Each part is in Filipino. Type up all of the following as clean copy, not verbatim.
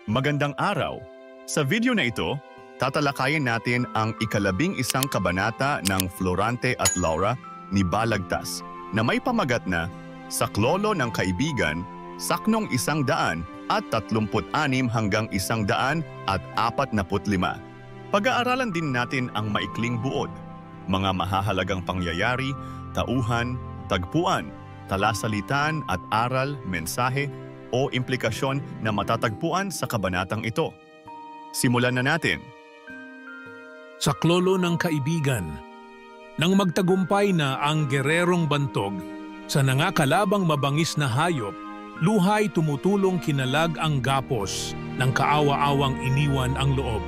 Magandang araw! Sa video na ito, tatalakayin natin ang ika-11 kabanata ng Florante at Laura ni Balagtas na may pamagat na Saklolo ng Kaibigan, Saknong 136 hanggang 145. Pag-aaralan din natin ang maikling buod, mga mahahalagang pangyayari, tauhan, tagpuan, talasalitan at aral, mensahe o implikasyon na matatagpuan sa kabanatang ito. Simulan na natin. Saklolo ng Kaibigan. Nang magtagumpay na ang gererong bantog sa nangakalabang mabangis na hayop, luhay tumutulong kinalag ang gapos ng kaawa-awang iniwan ang loob.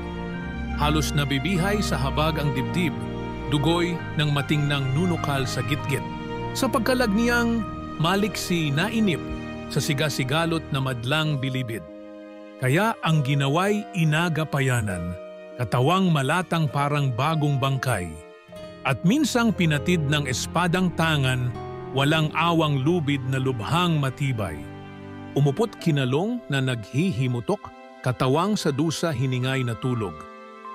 Halos nabibihay sa habag ang dibdib, dugoy ng matingnang nunukal sa gitgit. Sa pagkalag niyang maliksi na inip sa sigasigalot na madlang bilibid. Kaya ang ginaway inagapayanan, katawang malatang parang bagong bangkay. At minsang pinatid ng espadang tangan, walang awang lubid na lubhang matibay. Umupot kinalong na naghihimutok, katawang sa dusa hiningay na tulog.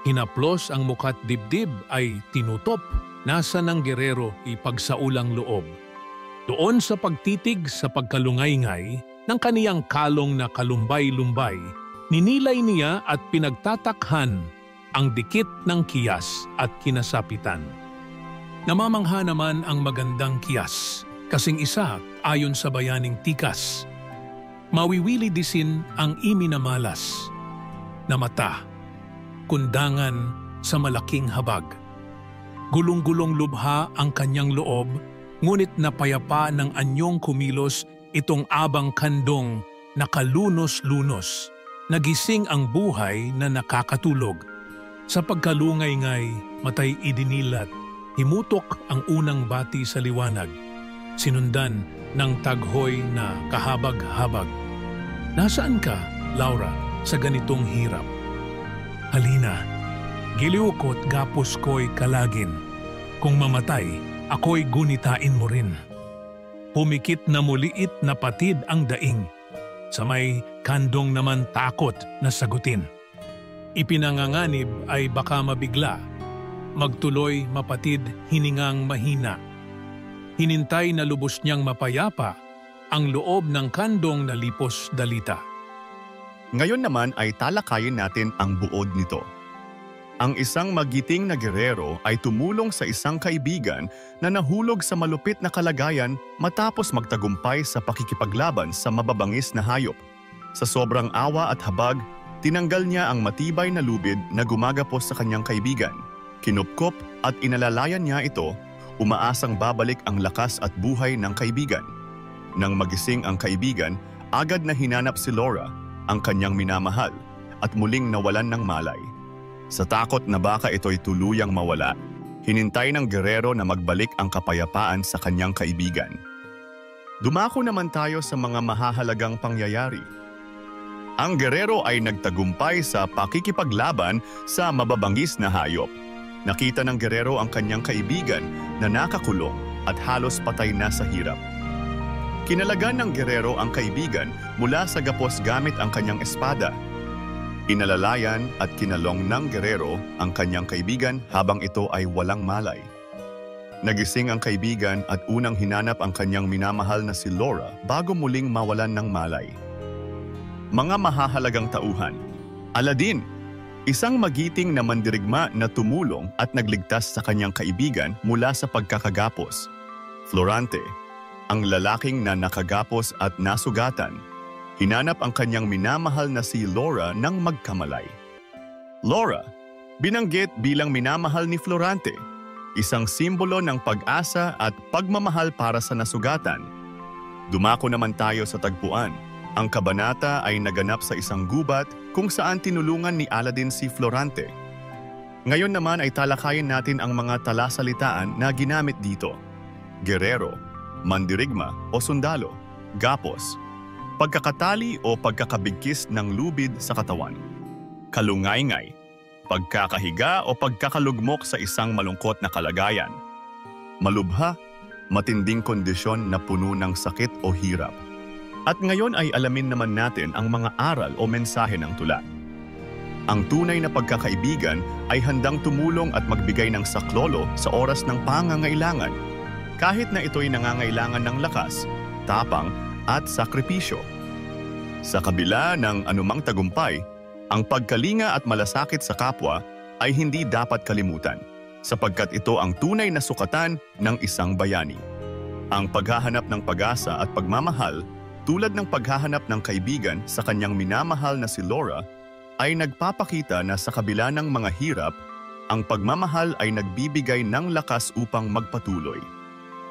Hinaplos ang mukat dibdib ay tinutop, nasa ng gerero ipagsaulang loob. Doon sa pagtitig sa pagkalungay-ngay ng kaniyang kalong na kalumbay-lumbay, ninilay niya at pinagtatakhan ang dikit ng kiyas at kinasapitan. Namamangha naman ang magandang kiyas, kasing isa ayon sa bayaning tikas. Mawiwili disin ang iminamalas na mata, kundangan sa malaking habag. Gulong-gulong lubha ang kanyang loob, ngunit napayapa ng anyong kumilos itong abang kandong na kalunos-lunos. Nagising ang buhay na nakakatulog. Sa pagkalungay-ngay, matay idinilat, himutok ang unang bati sa liwanag. Sinundan ng taghoy na kahabag-habag. Nasaan ka, Laura, sa ganitong hirap? Halina, giliw ko't gapos ko'y kalagin. Kung mamatay, ako'y gunitain mo rin. Pumikit na muliit na patid ang daing. Sa may kandong naman takot na sagutin. Ipinanganganib ay baka mabigla. Magtuloy mapatid hiningang mahina. Hinintay na lubos niyang mapayapa ang loob ng kandong na lipos dalita. Ngayon naman ay talakayin natin ang buod nito. Ang isang magiting na gerero ay tumulong sa isang kaibigan na nahulog sa malupit na kalagayan matapos magtagumpay sa pakikipaglaban sa mababangis na hayop. Sa sobrang awa at habag, tinanggal niya ang matibay na lubid na gumagapos sa kanyang kaibigan. Kinupkop at inalalayan niya ito, umaasang babalik ang lakas at buhay ng kaibigan. Nang magising ang kaibigan, agad na hinanap si Laura, ang kanyang minamahal, at muling nawalan ng malay. Sa takot na baka ito'y tuluyang mawala, hinintay ng gerero na magbalik ang kapayapaan sa kanyang kaibigan. Dumako naman tayo sa mga mahahalagang pangyayari. Ang gerero ay nagtagumpay sa pakikipaglaban sa mababangis na hayop. Nakita ng gerero ang kanyang kaibigan na nakakulong at halos patay na sa hirap. Kinalagan ng gerero ang kaibigan mula sa gapos gamit ang kanyang espada. Inalalayan at kinalong ng gerero ang kanyang kaibigan habang ito ay walang malay. Nagising ang kaibigan at unang hinanap ang kanyang minamahal na si Laura bago muling mawalan ng malay. Mga mahahalagang tauhan. Aladdin, isang magiting na mandirigma na tumulong at nagligtas sa kanyang kaibigan mula sa pagkakagapos. Florante, ang lalaking na nakagapos at nasugatan. Hinanap ang kanyang minamahal na si Laura nang magkamalay. Laura, binanggit bilang minamahal ni Florante, isang simbolo ng pag-asa at pagmamahal para sa nasugatan. Dumako naman tayo sa tagpuan. Ang kabanata ay naganap sa isang gubat kung saan tinulungan ni Aladdin si Florante. Ngayon naman ay talakayin natin ang mga talasalitaan na ginamit dito. Gerero, mandirigma o sundalo, gapos, pagkakatali o pagkakabigkis ng lubid sa katawan, kalungay-ngay, pagkakahiga o pagkakalugmok sa isang malungkot na kalagayan, malubha, matinding kondisyon na puno ng sakit o hirap, At ngayon ay alamin naman natin ang mga aral o mensahe ng tula. Ang tunay na pagkakaibigan ay handang tumulong at magbigay ng saklolo sa oras ng pangangailangan, kahit na ito'y nangangailangan ng lakas, tapang at sakripisyo. Sa kabila ng anumang tagumpay, ang pagkalinga at malasakit sa kapwa ay hindi dapat kalimutan, sapagkat ito ang tunay na sukatan ng isang bayani. Ang paghahanap ng pag-asa at pagmamahal, tulad ng paghahanap ng kaibigan sa kanyang minamahal na si Laura, ay nagpapakita na sa kabila ng mga hirap, ang pagmamahal ay nagbibigay ng lakas upang magpatuloy.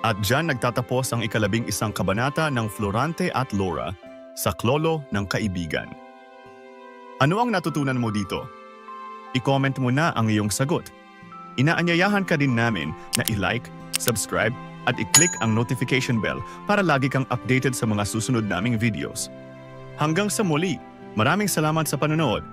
At diyan nagtatapos ang 11 kabanata ng Florante at Laura, Saklolo ng Kaibigan. Ano ang natutunan mo dito? I-comment mo na ang iyong sagot. Inaanyayahan ka din namin na i-like, subscribe at i-click ang notification bell para lagi kang updated sa mga susunod naming videos. Hanggang sa muli, maraming salamat sa panonood.